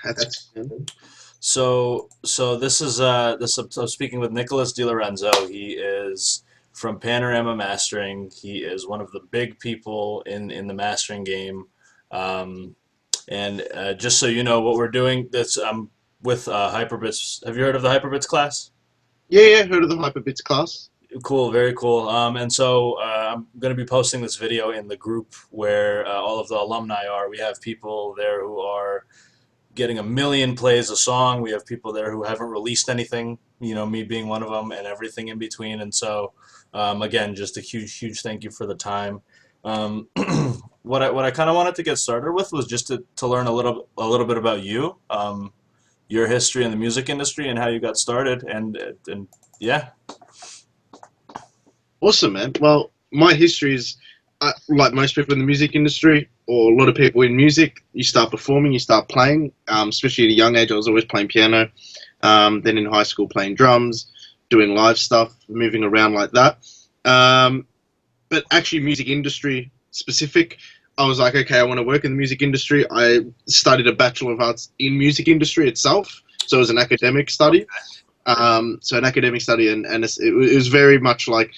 That's good. So I'm speaking with Nicholas Di Lorenzo. He is from Panorama Mastering. He is one of the big people in the mastering game. Um, and just so you know, what we're doing, this with Hyperbits. Have you heard of the Hyperbits class? Yeah, yeah, heard of the Hyperbits class. Cool, very cool. And so I'm going to be posting this video in the group where all of the alumni are. We have people there who are getting a million plays a song. We have people there who haven't released anything, me being one of them, and everything in between. And so, again, just a huge thank you for the time. Um, what I kind of wanted to get started with was just to learn a little bit about you, your history in the music industry, and how you got started. And yeah. Awesome, man. Well, my history is like most people in the music industry, or a lot of people in music. You start performing, you start playing. Especially at a young age, I was always playing piano. Then in high school, playing drums, doing live stuff, moving around like that. Um, but actually, music industry specific, I was like, okay, I want to work in the music industry. I studied a Bachelor of Arts in music industry itself, so it was an academic study. So an academic study, and it was very much like,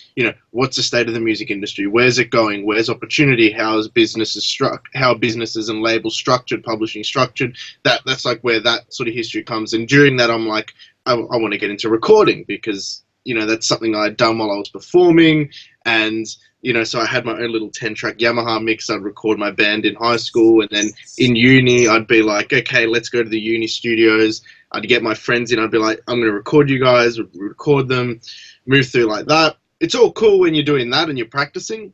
what's the state of the music industry? Where's it going? Where's opportunity? How are businesses and labels structured, publishing structured? That's like where that sort of history comes. And during that, I'm like, I want to get into recording because that's something I'd done while I was performing, and so I had my own little 10-track Yamaha mix. I'd record my band in high school, and then in uni, I'd be like, okay, let's go to the uni studios. I'd get my friends in. I'd be like, I'm going to record you guys, record them, move through like that. It's all cool when you're doing that and you're practicing.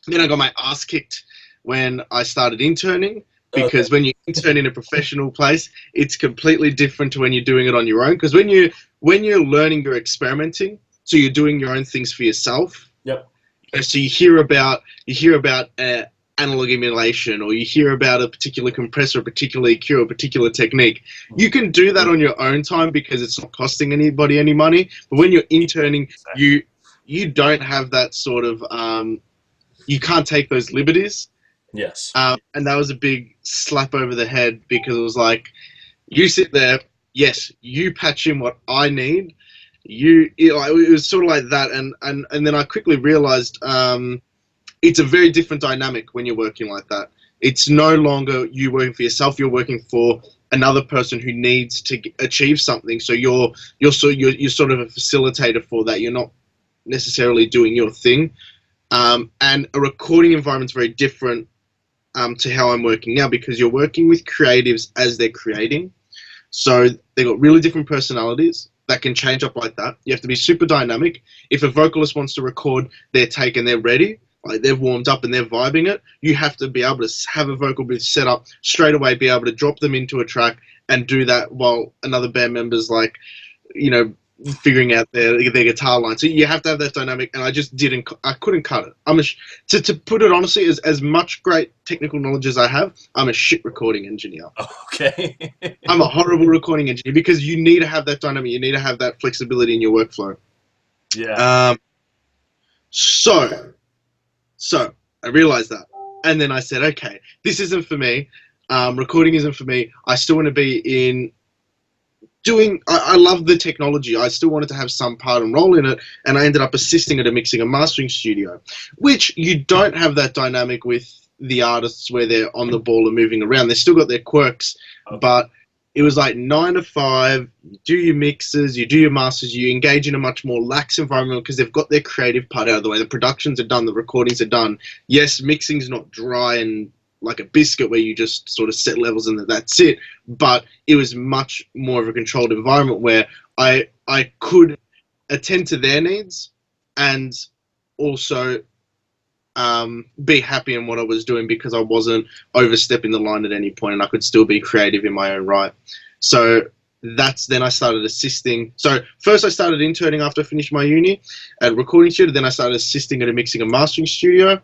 Then I got my ass kicked when I started interning, Okay. because when you intern in a professional place, it's completely different to when you're doing it on your own. Because when you're learning, you're experimenting, so you're doing your own things for yourself. Yep. So you hear about analog emulation, or you hear about a particular compressor, a particular EQ, a particular technique. You can do that on your own time because it's not costing anybody any money. But when you're interning, you don't have that sort of you can't take those liberties. Yes. And that was a big slap over the head, because it was like, you sit there, yes, you patch in what I need. It was sort of like that, and then I quickly realized it's a very different dynamic when you're working like that. It's no longer you working for yourself; you're working for another person who needs to achieve something. So you're sort of a facilitator for that. You're not necessarily doing your thing. And a recording environment is very different to how I'm working now, because you're working with creatives as they're creating. So they've got really different personalities that can change up like that. You have to be super dynamic. If a vocalist wants to record their take and they're ready, like they've warmed up and they're vibing it, you have to be able to have a vocal booth set up straight away, be able to drop them into a track and do that while another band member's like, you know, figuring out their guitar line. So you have to have that dynamic, and I couldn't cut it. To put it honestly, as much great technical knowledge as I have, I'm a shit recording engineer. Okay. I'm a horrible recording engineer, because you need to have that dynamic, you need to have that flexibility in your workflow. Yeah. Um, so So I realized that. And then I said, okay, this isn't for me. Recording isn't for me. I still want to be in I love the technology. I still wanted to have some part and role in it. And I ended up assisting at a mixing and mastering studio, which you don't have that dynamic with the artists where they're on the ball and moving around. They've still got their quirks, Okay. but it was like 9 to 5. You do your mixes, you do your masters, you engage in a much more lax environment because they've got their creative part out of the way. The productions are done, the recordings are done. Yes, mixing's not dry and like a biscuit where you just sort of set levels and that's it. But it was much more of a controlled environment where I could attend to their needs and also be happy in what I was doing, because I wasn't overstepping the line at any point, and I could still be creative in my own right. So then I started assisting. So first I started interning after I finished my uni at a recording studio. Then I started assisting at a mixing and mastering studio.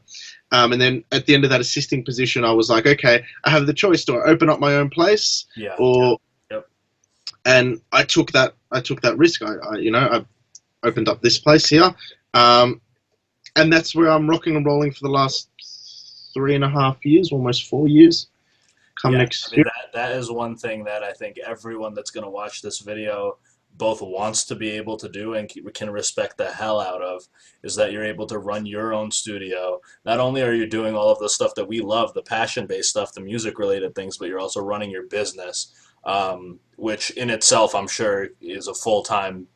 And then at the end of that assisting position, I was like, okay, I have the choice. Do I open up my own place, Yeah. or? Yep. And I took that risk. I opened up this place here. And that's where I'm rocking and rolling for the last 3.5 years, almost 4 years. Come Yeah. next I mean, year. that is one thing that I think everyone that's going to watch this video both wants to be able to do and can respect the hell out of, is that you're able to run your own studio. Not only are you doing all of the stuff that we love, the passion-based stuff, the music-related things, but you're also running your business, which in itself, I'm sure, is a full-time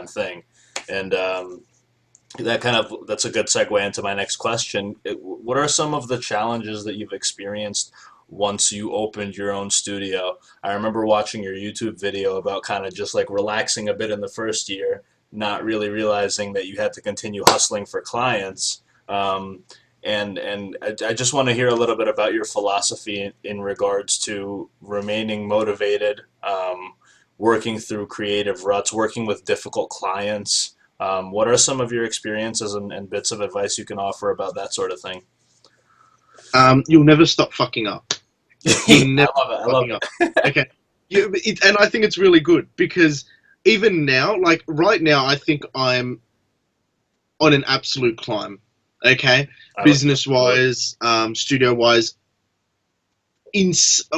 thing. And that's a good segue into my next question. What are some of the challenges that you've experienced once you opened your own studio? I remember watching your YouTube video about kind of just like relaxing a bit in the first year, not really realizing that you had to continue hustling for clients. And I just want to hear a little bit about your philosophy in regards to remaining motivated, working through creative ruts, working with difficult clients. What are some of your experiences and bits of advice you can offer about that sort of thing? You'll never stop fucking up. You'll never I love it. up. Okay. And I think it's really good because even now, like right now, I think I'm on an absolute climb. Okay, business-wise, studio-wise.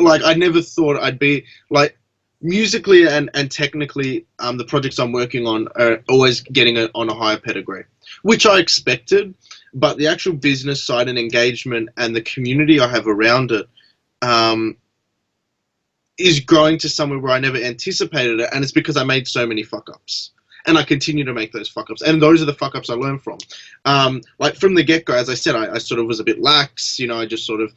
Like I never thought I'd be like musically and technically. The projects I'm working on are always getting on a higher pedigree, which I expected. But the actual business side and engagement and the community I have around it is growing to somewhere where I never anticipated it, and it's because I made so many fuck-ups. And I continue to make those fuck-ups. And those are the fuck-ups I learn from. Like, from the get-go, as I said, I sort of was a bit lax. You know, I just sort of,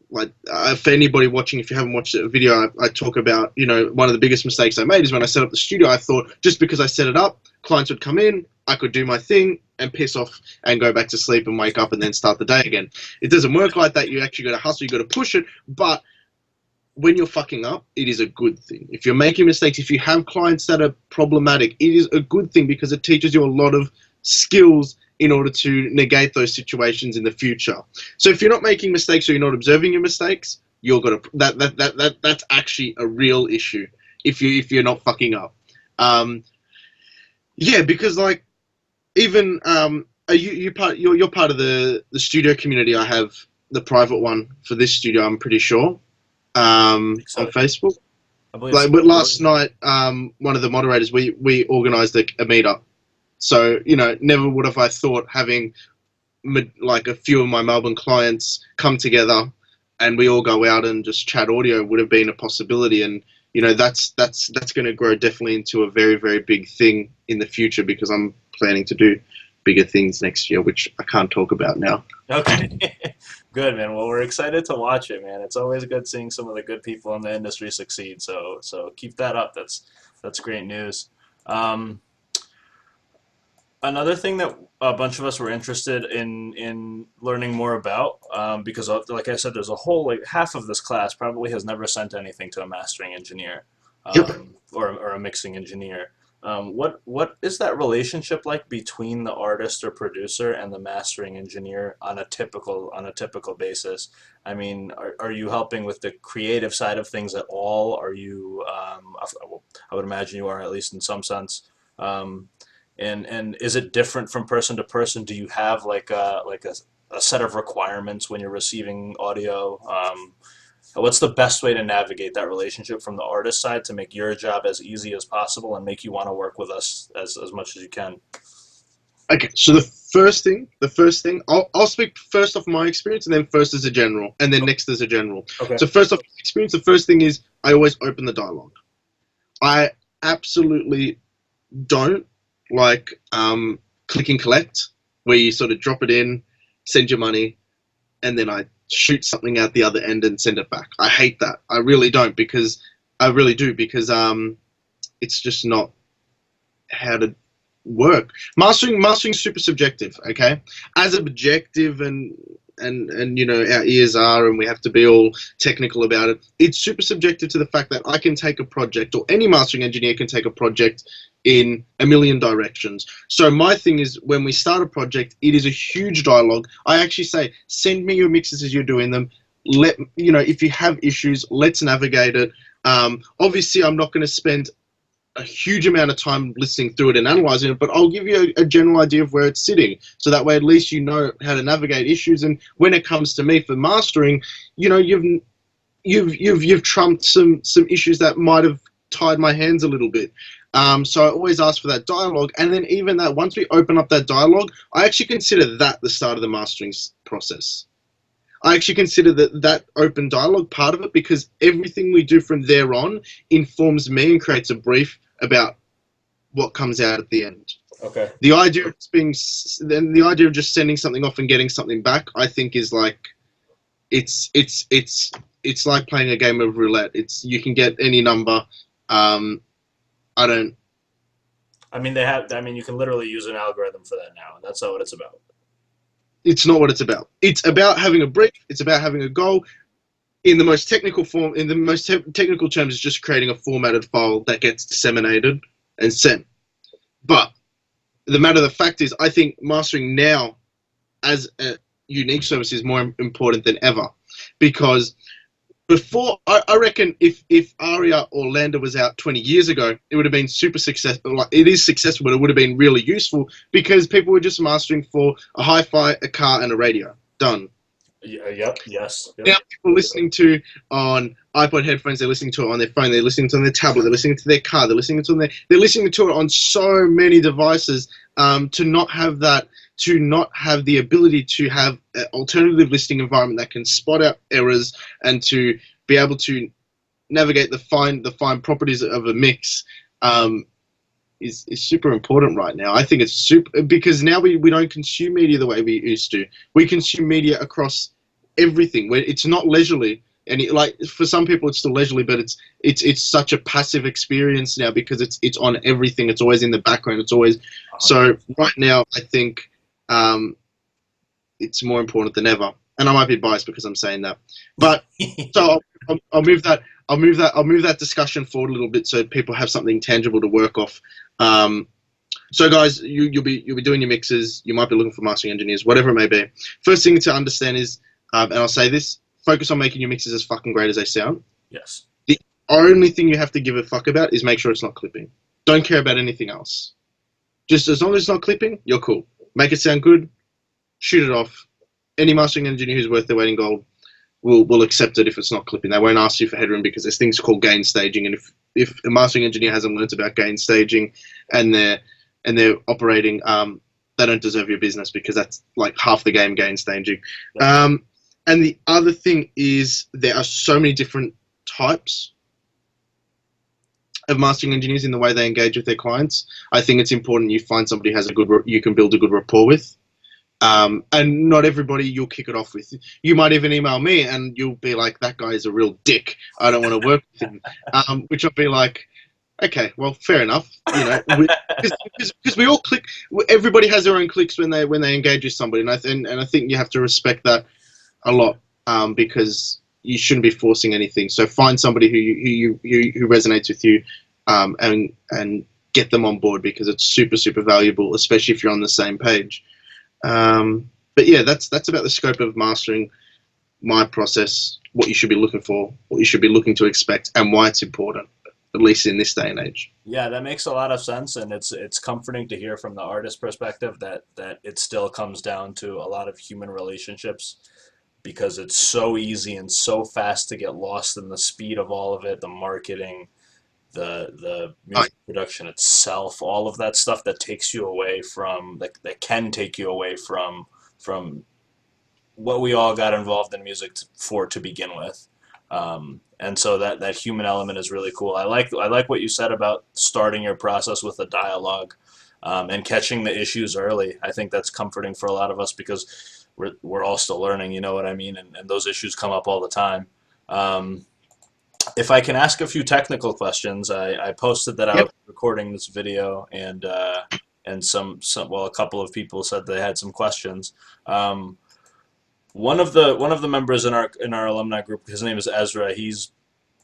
like, for anybody watching, if you haven't watched the video, I talk about, you know, one of the biggest mistakes I made is when I set up the studio, I thought just because I set it up, clients would come in, I could do my thing and piss off and go back to sleep and wake up and then start the day again. It doesn't work like that. You actually got to hustle, you got to push it. But when you're fucking up, it is a good thing. If you're making mistakes, if you have clients that are problematic, it is a good thing because it teaches you a lot of skills in order to negate those situations in the future. So if you're not making mistakes or you're not observing your mistakes, you're gonna that's actually a real issue if you're not fucking up. Yeah, because like even you're part of the studio community. I have the private one for this studio, I'm pretty sure. On Facebook. But last night, one of the moderators, we organised a meetup. So, you know, never would have I thought having like a few of my Melbourne clients come together and we all go out and just chat audio would have been a possibility. And, you know, that's going to grow definitely into a very, very big thing in the future because I'm planning to do bigger things next year, which I can't talk about now. Okay. Good, man. Well, we're excited to watch it, man. It's always good seeing some of the good people in the industry succeed. So keep that up. That's great news. Another thing that a bunch of us were interested in learning more about, because like I said, there's a whole, like half of this class probably has never sent anything to a mastering engineer, or a mixing engineer. What is that relationship like between the artist or producer and the mastering engineer on a typical basis? I mean, are you helping with the creative side of things at all? Are you? I would imagine you are, at least in some sense. And is it different from person to person? Do you have like a set of requirements when you're receiving audio? What's the best way to navigate that relationship from the artist side to make your job as easy as possible and make you want to work with us as much as you can? Okay, so the first thing, I'll speak first off my experience and then first as a general, and then next as a general. Okay. So first off experience, the first thing is I always open the dialogue. I absolutely don't like click and collect, where you sort of drop it in, send your money, and then I shoot something out the other end and send it back. I hate that. I really don't because it's just not how to work. Mastering's super subjective, okay? As objective and you know our ears are, and we have to be all technical about it. It's super subjective to the fact that I can take a project, or any mastering engineer can take a project in a million directions. So my thing is, when we start a project, it is a huge dialogue. I actually say, send me your mixes as you're doing them. You know, if you have issues, let's navigate it. Obviously, I'm not going to spend a huge amount of time listening through it and analyzing it, but I'll give you a general idea of where it's sitting. So that way, at least you know how to navigate issues. And when it comes to me for mastering, you know, you've trumped some issues that might have tied my hands a little bit. So I always ask for that dialogue, and then even that, once we open up that dialogue, I actually consider that the start of the mastering process. I actually consider that open dialogue part of it, because everything we do from there on informs me and creates a brief about what comes out at the end. Okay. The idea of just sending something off and getting something back, I think, is like it's like playing a game of roulette. You can get any number. I mean, you can literally use an algorithm for that now, and that's not what it's about. It's not what it's about. It's about having a brief. It's about having a goal. In the most technical form, in the most technical terms, it's just creating a formatted file that gets disseminated and sent. But the matter of the fact is, I think mastering now as a unique service is more important than ever, because before, I reckon if Aria or Lander was out 20 years ago, it would have been super successful. Like, it is successful, but it would have been really useful because people were just mastering for a hi-fi, a car, and a radio. Done. Yeah, yep, yes. Yep. Now people are listening to on iPod headphones, they're listening to it on their phone, they're listening to it on their tablet, they're listening to their car, they're listening to it on so many devices. To not have the ability to have an alternative listening environment that can spot out errors and to be able to navigate the fine properties of a mix is super important right now. I think it's super, because now we don't consume media the way we used to. We consume media across everything. Where it's not leisurely, and for some people it's still leisurely, but it's such a passive experience now because it's on everything. It's always in the background. It's always so. Right now, I think it's more important than ever. And I might be biased because I'm saying that, but so I'll move that discussion forward a little bit so people have something tangible to work off. So guys, you'll be doing your mixes. You might be looking for mastering engineers, whatever it may be. First thing to understand is, and I'll say this: focus on making your mixes as fucking great as they sound. Yes. The only thing you have to give a fuck about is make sure it's not clipping. Don't care about anything else. Just as long as it's not clipping, you're cool. Make it sound good. Shoot it off. Any mastering engineer who's worth their weight in gold will accept it if it's not clipping. They won't ask you for headroom because there's things called gain staging, and if a mastering engineer hasn't learnt about gain staging and they're operating, they don't deserve your business, because that's like half the game, gain staging. And the other thing is, there are so many different types of mastering engineers in the way they engage with their clients. I think it's important you find somebody who has you can build a good rapport with. And not everybody you'll kick it off with. You might even email me and you'll be like, that guy is a real dick, I don't want to work with him. Which I'll be like, okay, well, fair enough. Because we all click. Everybody has their own clicks when they engage with somebody, and I think you have to respect that a lot, because you shouldn't be forcing anything. So find somebody who resonates with you, and get them on board, because it's super, super valuable, especially if you're on the same page. But yeah, that's about the scope of mastering, my process, what you should be looking for, what you should be looking to expect, and why it's important, at least in this day and age. Yeah, that makes a lot of sense, and it's comforting to hear from the artist perspective that it still comes down to a lot of human relationships, because it's so easy and so fast to get lost in the speed of all of it, the marketing, the music production itself, all of that stuff that takes you away from that can take you away from what we all got involved in music to begin with. And so that human element is really cool. I like what you said about starting your process with a dialogue, and catching the issues early. I think that's comforting for a lot of us, because we're all still learning, you know what I mean? And those issues come up all the time. If I can ask a few technical questions, I posted that I was recording this video, and a couple of people said they had some questions. One of the members in our alumni group, his name is Ezra. He's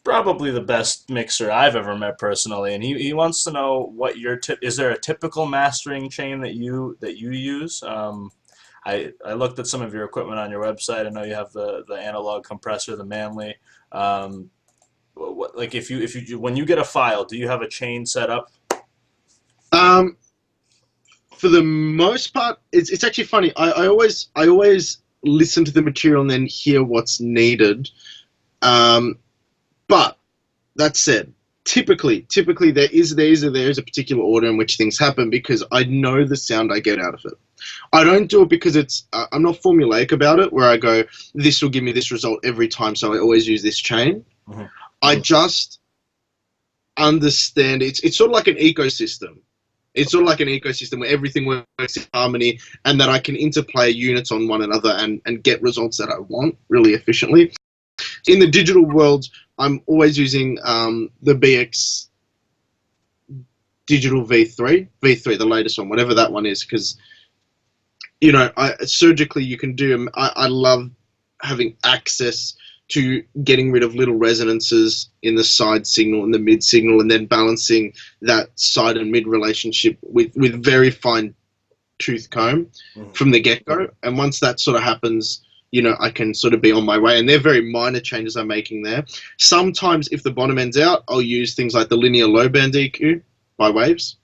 probably the best mixer I've ever met personally, and he wants to know what is there a typical mastering chain that you use? I looked at some of your equipment on your website. I know you have the analog compressor, the Manley. Like if you when you get a file, do you have a chain set up? For the most part, it's actually funny. I always listen to the material and then hear what's needed. But that said, typically there is a particular order in which things happen because I know the sound I get out of it. I don't do it because I'm not formulaic about it, where I go, this will give me this result every time, so I always use this chain. Mhm. I just understand it's sort of like an ecosystem. It's sort of like an ecosystem where everything works in harmony, and that I can interplay units on one another and get results that I want really efficiently. In the digital world, I'm always using the BX Digital V3, the latest one, whatever that one is, because surgically you can do. I love having access to getting rid of little resonances in the side signal and the mid signal, and then balancing that side and mid relationship with very fine tooth comb from the get-go. And once that sort of happens, I can sort of be on my way. And they're very minor changes I'm making there. Sometimes if the bottom end's out, I'll use things like the linear low band EQ by Waves.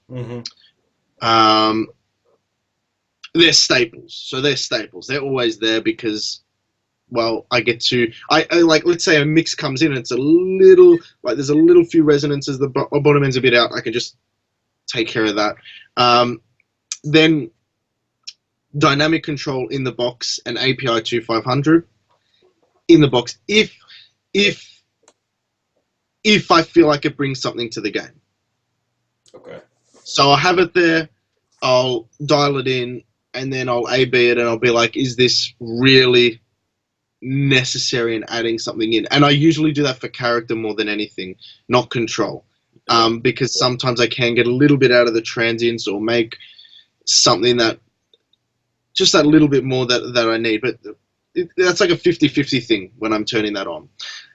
They're staples. So they're staples. They're always there because, well, I get to, I like, let's say a mix comes in and it's a little, like there's a little few resonances, the bottom end's a bit out, I can just take care of that. Then dynamic control in the box and API 2500 in the box if I feel like it brings something to the game. Okay. So I'll have it there, I'll dial it in, and then I'll A/B it, and I'll be like, is this really necessary in adding something in? And I usually do that for character more than anything, not control. Because sometimes I can get a little bit out of the transients or make something that just that little bit more that I need. But that's like a 50-50 thing when I'm turning that on.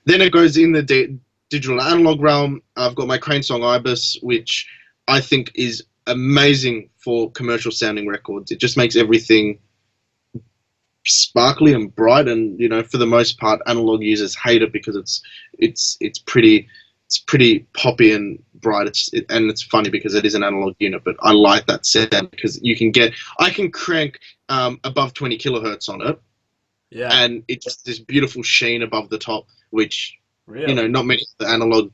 Then it goes in the digital analog realm. I've got my Crane Song Ibis, which I think is amazing for commercial sounding records. It just makes everything sparkly and bright, and for the most part analog users hate it because it's pretty poppy and bright. And it's funny because it is an analog unit, but I like that sound because I can crank above 20 kilohertz on it, and it's just this beautiful sheen above the top, which not many of the analog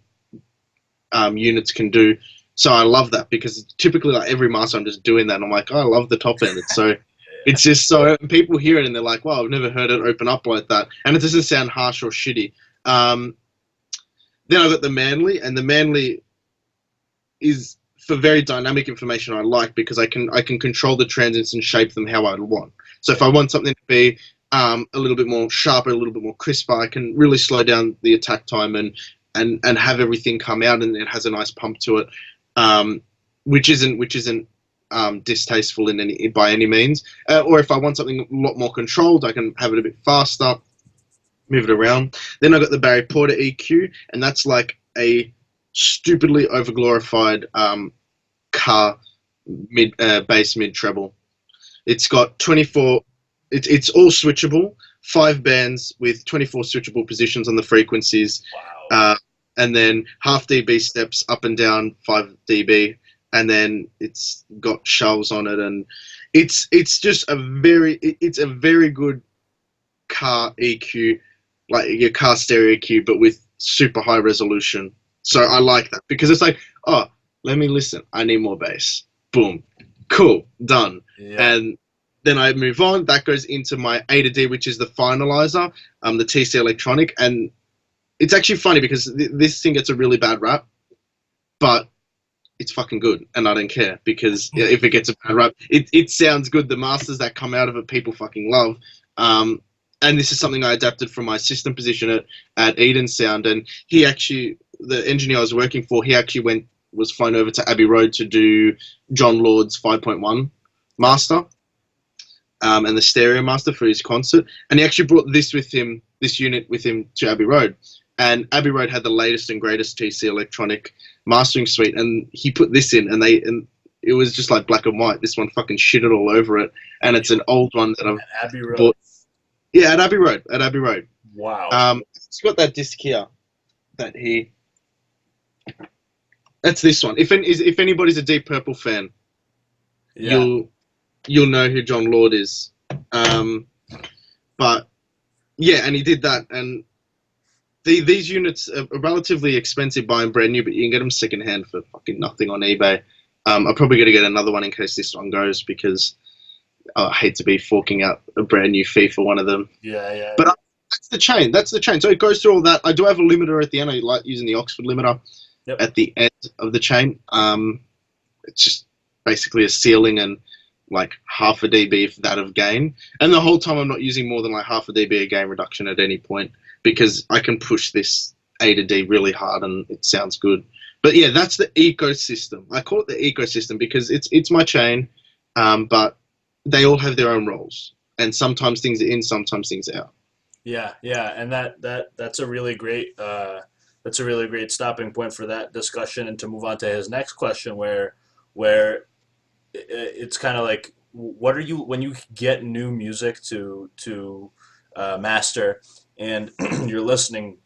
units can do. So I love that because typically, like every master, I'm just doing that, and I'm like, oh, I love the top end. It's so, it's just so, people hear it and they're like, wow, I've never heard it open up like that, and it doesn't sound harsh or shitty. Then I've got the Manly, and the Manly is for very dynamic information I like because I can control the transients and shape them how I want. So if I want something to be a little bit more sharper, a little bit more crisper, I can really slow down the attack time and have everything come out, and it has a nice pump to it, which isn't distasteful by any means. Or if I want something a lot more controlled, I can have it a bit faster, move it around. Then I got the Barry Porter EQ, and that's like a stupidly overglorified car bass mid treble. It's got 24. It's all switchable, 5 bands with 24 switchable positions on the frequencies. Wow. And then half dB steps up and down 5 dB, and then it's got shells on it, and it's just a very good car EQ, like your car stereo EQ, but with super high resolution. So I like that because it's like, oh, let me listen. I need more bass. Boom, cool, done. Yeah. And then I move on. That goes into my A to D, which is the finalizer, the TC Electronic, and it's actually funny because this thing gets a really bad rap, but it's fucking good, and I don't care because if it gets a bad rap, it sounds good. The masters that come out of it, people fucking love. And this is something I adapted from my system position at Eden Sound, and he actually, the engineer I was working for, he actually was flown over to Abbey Road to do John Lord's 5.1 master, and the stereo master for his concert, and he actually brought this unit with him to Abbey Road. And Abbey Road had the latest and greatest TC Electronic mastering suite, and he put this in, and it was just like black and white. This one fucking shitted all over it, and it's an old one that I've bought. Yeah, at Abbey Road. Wow. It's got that disc here. That's this one. If anybody's a Deep Purple fan, you'll know who John Lord is. But yeah, and he did that, and these units are relatively expensive buying brand new, but you can get them secondhand for fucking nothing on eBay. I'm probably going to get another one in case this one goes because I hate to be forking out a brand new fee for one of them. Yeah, yeah, But that's the chain. That's the chain. So it goes through all that. I do have a limiter at the end. I like using the Oxford limiter yep, at the end of the chain. It's just basically a ceiling and like half a dB for that of gain. And the whole time I'm not using more than like half a dB of gain reduction at any point because I can push this A to D really hard and it sounds good. But yeah, that's the ecosystem. I call it the ecosystem because it's my chain, but they all have their own roles. And sometimes things are in, sometimes things are out. yeah, yeah, and that's a really great stopping point for that discussion, and to move on to his next question, where it's kind of like, what are you when you get new music to master, and you're listening,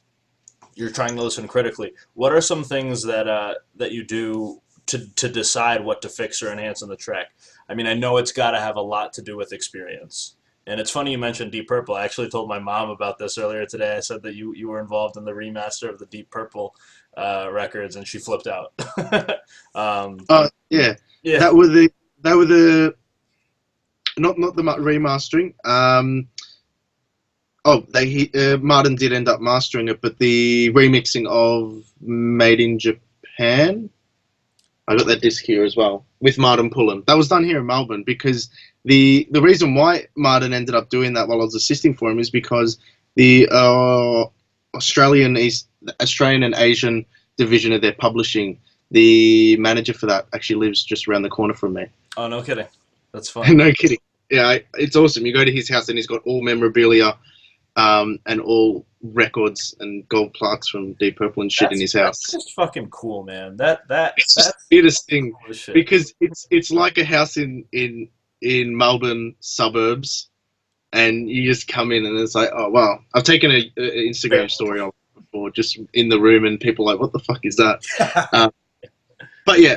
you're trying to listen critically. What are some things that you do to decide what to fix or enhance in the track? I mean, I know it's got to have a lot to do with experience. And it's funny you mentioned Deep Purple. I actually told my mom about this earlier today. I said that you were involved in the remaster of the Deep Purple records, and she flipped out. um, Yeah, yeah. that were the that were the not the remastering. Martin did end up mastering it, but the remixing of Made in Japan. I got that disc here as well with Martin Pullen. That was done here in Melbourne because the reason why Martin ended up doing that while I was assisting for him is because the Australian and Asian division of their publishing, the manager for that actually lives just around the corner from me. Oh, no kidding. That's fun. No kidding. Yeah, it's awesome. You go to his house and he's got all memorabilia, and all records and gold plaques from Deep Purple and shit in his That's house. just fucking cool, man. That's It's just the weirdest thing cool as shit. because it's like a house in Melbourne suburbs, and you just come in and it's like, oh wow. I've taken a Instagram story of it before, just in the room, and people are like, what the fuck is that? Um, but yeah,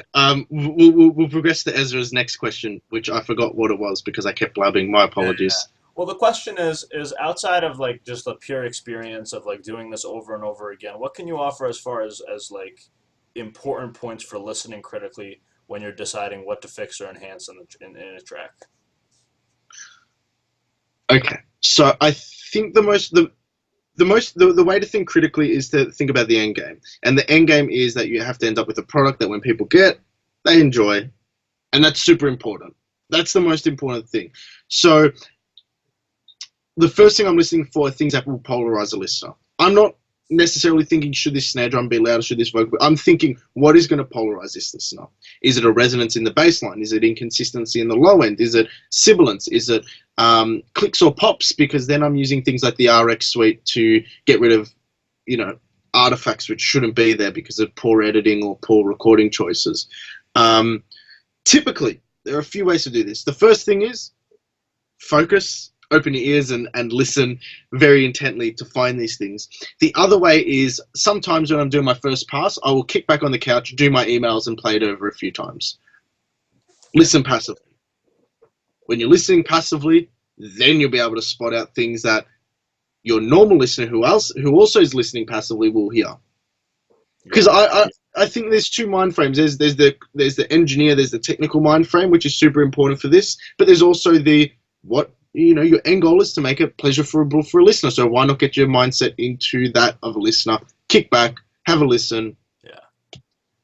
we'll progress to Ezra's next question, which I forgot what it was because I kept blabbing. My Yeah. apologies. Well, the question is outside of like just the pure experience of like doing this over and over again, what can you offer as far as like important points for listening critically when you're deciding what to fix or enhance in a track? Okay, so I think the way to think critically is to think about the end game, and the end game is that you have to end up with a product that when people get, they enjoy, and that's super important. That's the most important thing. So the first thing I'm listening for are things that will polarize a listener. I'm not necessarily thinking should this snare drum be louder, should this vocal. I'm thinking what is going to polarize this listener. Is it a resonance in the bass line? Is it inconsistency in the low end? Is it sibilance? Is it clicks or pops? Because then I'm using things like the RX suite to get rid of, you know, artifacts which shouldn't be there because of poor editing or poor recording choices. Um, Typically, there are a few ways to do this. The first thing is focus, open your ears and listen very intently to find these things. The other way is sometimes when I'm doing my first pass, I will kick back on the couch, do my emails, and play it over a few times. Listen passively. When you're listening passively, then you'll be able to spot out things that your normal listener who also is listening passively will hear. Because I think there's two mind frames. There's the engineer, there's the technical mind frame, which is super important for this. But there's also the what your end goal is to make it pleasurable for a listener. So why not get your mindset into that of a listener? Kick back, have a listen, Yeah.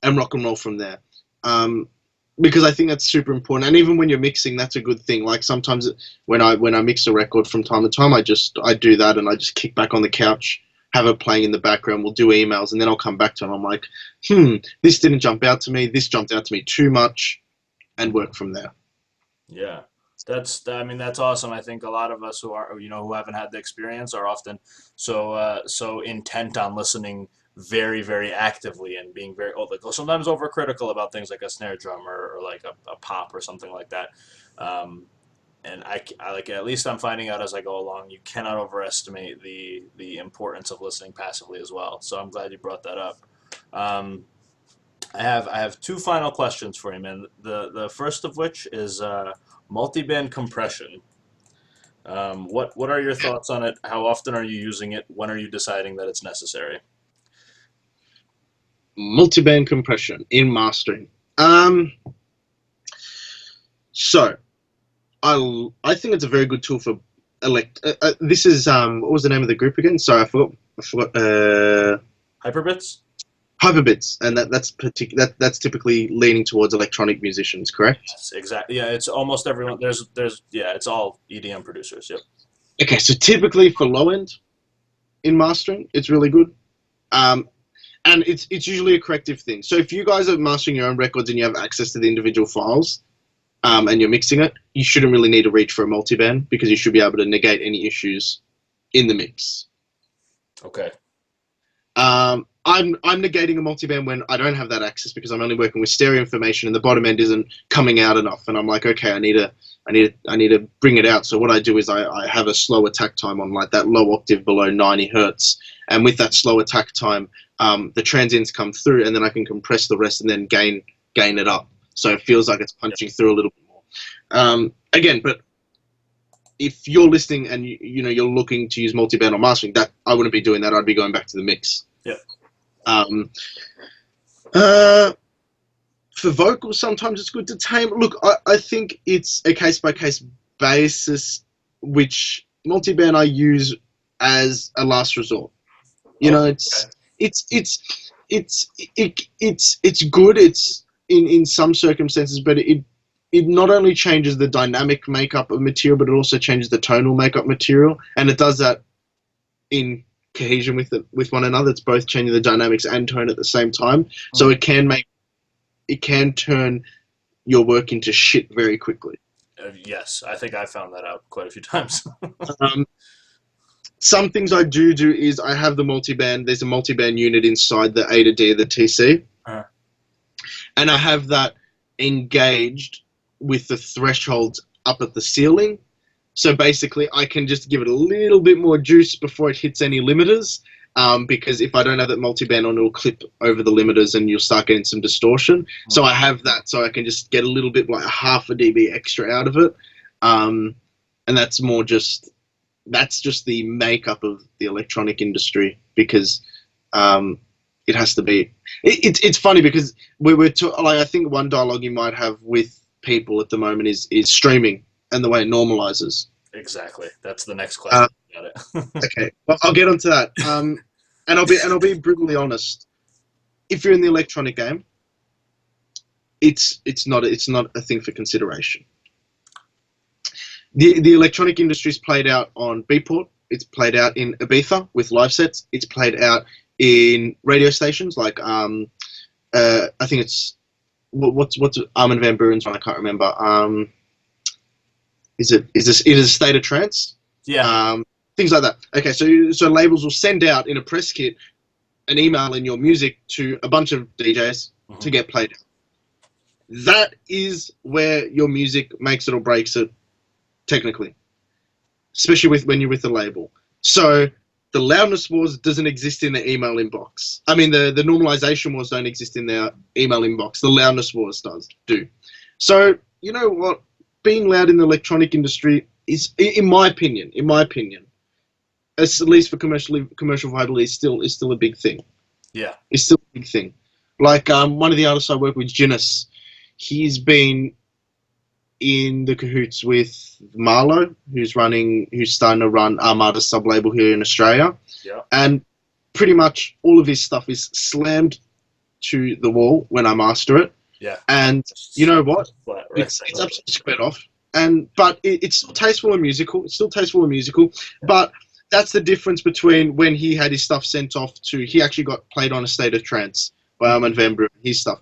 and rock and roll from there. Because I think that's super important. And even when you're mixing, that's a good thing. Like sometimes when I mix a record from time to time, I do that and I just kick back on the couch, have it playing in the background. We'll do emails, and then I'll come back to it. And I'm like, this didn't jump out to me. This jumped out to me too much, and work from there. Yeah. I mean, that's awesome. I think a lot of us who haven't had the experience are often so intent on listening very, very actively and being very, like, sometimes overcritical about things like a snare drum or like a pop or something like that. Um, and I like, at least I'm finding out as I go along, you cannot overestimate the importance of listening passively as well. So I'm glad you brought that up. Um, I have two final questions for you, man. The first of which is multiband compression. What are your thoughts on it? How often are you using it? When are you deciding that it's necessary? Multi-band compression in mastering. Um, so I think it's a very good tool for this is what was the name of the group again? Sorry, I forgot. I forgot. Hyperbits? Hyperbits, and that's typically leaning towards electronic musicians, correct? Yes, exactly. Yeah, it's almost everyone. Yeah, it's all EDM producers. Yep. Okay, so typically for low end in mastering, it's really good. Um, and it's usually a corrective thing. So if you guys are mastering your own records and you have access to the individual files, and you're mixing it, you shouldn't really need to reach for a multiband because you should be able to negate any issues in the mix. Okay. I'm negating a multiband when I don't have that access because I'm only working with stereo information and the bottom end isn't coming out enough, and I'm like, okay, I need to bring it out. So what I do is I have a slow attack time on like that low octave below 90 hertz, and with that slow attack time, the transients come through, and then I can compress the rest and then gain it up, so it feels like it's punching through a little bit more. Again, but if you're listening and you're looking to use multiband or mastering, that I wouldn't be doing that. I'd be going back to the mix. Yeah. For vocals, sometimes it's good to tame. Look, I think it's a case by case basis, which multiband I use as a last resort. It's good. It's in some circumstances, but it not only changes the dynamic makeup of material, but it also changes the tonal makeup material, and it does that in cohesion with one another. It's both changing the dynamics and tone at the same time, so it can turn your work into shit very quickly. Yes, I think I found that out quite a few times. Some things I do is I have the multiband. There's a multiband unit inside the A to D of the TC, and I have that engaged with the thresholds up at the ceiling. So basically, I can just give it a little bit more juice before it hits any limiters, because if I don't have that multiband on, it'll clip over the limiters and you'll start getting some distortion. So I have that, so I can just get a little bit, like half a dB extra out of it, and that's just the makeup of the electronic industry, because it has to be. It's funny because I think one dialogue you might have with people at the moment is streaming and the way it normalizes. Exactly. That's the next question. Got it. Okay, well, I'll get onto that. And I'll be brutally honest. If you're in the electronic game, it's not a thing for consideration. The electronic industry's played out on Beatport. It's played out in Ibiza with live sets. It's played out in radio stations like I think it's what's Armin van Buuren's one, I can't remember. Is it a State of Trance? Yeah. Things like that. Okay, so labels will send out in a press kit an email in your music to a bunch of DJs to get played. That is where your music makes it or breaks it, technically, especially when you're with a label. So the loudness wars doesn't exist in the email inbox. I mean, the normalization wars don't exist in their email inbox. The loudness wars do. So you know what? Being loud in the electronic industry is, in my opinion, at least for commercial viability, is still a big thing. Yeah, it's still a big thing. Like one of the artists I work with, Ginnis, he's been in the cahoots with Marlo, who's starting to run Armada sub-label here in Australia. Yeah. And pretty much all of his stuff is slammed to the wall when I master it. Yeah. And you know what? Flat, right? It's absolutely squared off. But it's still tasteful and musical. But that's the difference between when he had his stuff sent off to, he actually got played on A State of Trance by Armin van Buuren, his stuff.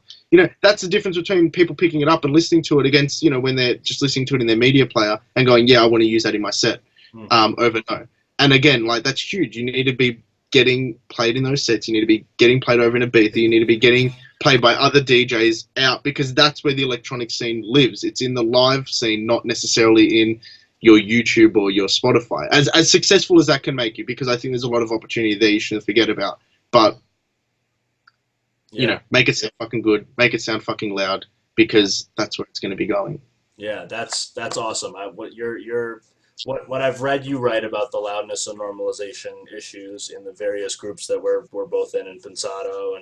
That's the difference between people picking it up and listening to it against, when they're just listening to it in their media player and going, yeah, I want to use that in my set, over no. And again, like, that's huge. You need to be getting played in those sets. You need to be getting played over in Ibiza. You need to be getting played by other DJs out, because that's where the electronic scene lives. It's in the live scene, not necessarily in your YouTube or your Spotify. As successful as that can make you, because I think there's a lot of opportunity there you shouldn't forget about. But make it sound fucking good, make it sound fucking loud, because that's where it's going to be going. Yeah, that's awesome. What you're what I've read you write about the loudness and normalization issues in the various groups that we're both in Pensado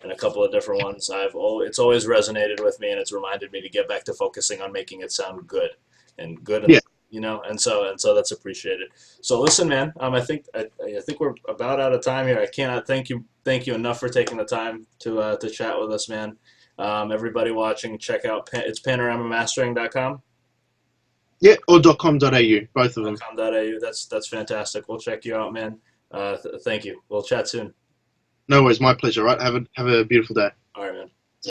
and a couple of different ones, it's always resonated with me, and it's reminded me to get back to focusing on making it sound good and good, and Yeah, and so that's appreciated. So listen, man, I think we're about out of time here. I cannot thank you enough for taking the time to chat with us, man. Everybody watching, check out it's panoramamastering.com. yeah, or .com.au, both of them. .com.au. That's fantastic. We'll check you out, man. Thank you. We'll chat soon. No worries, my pleasure. Right, have a beautiful day. All right, man.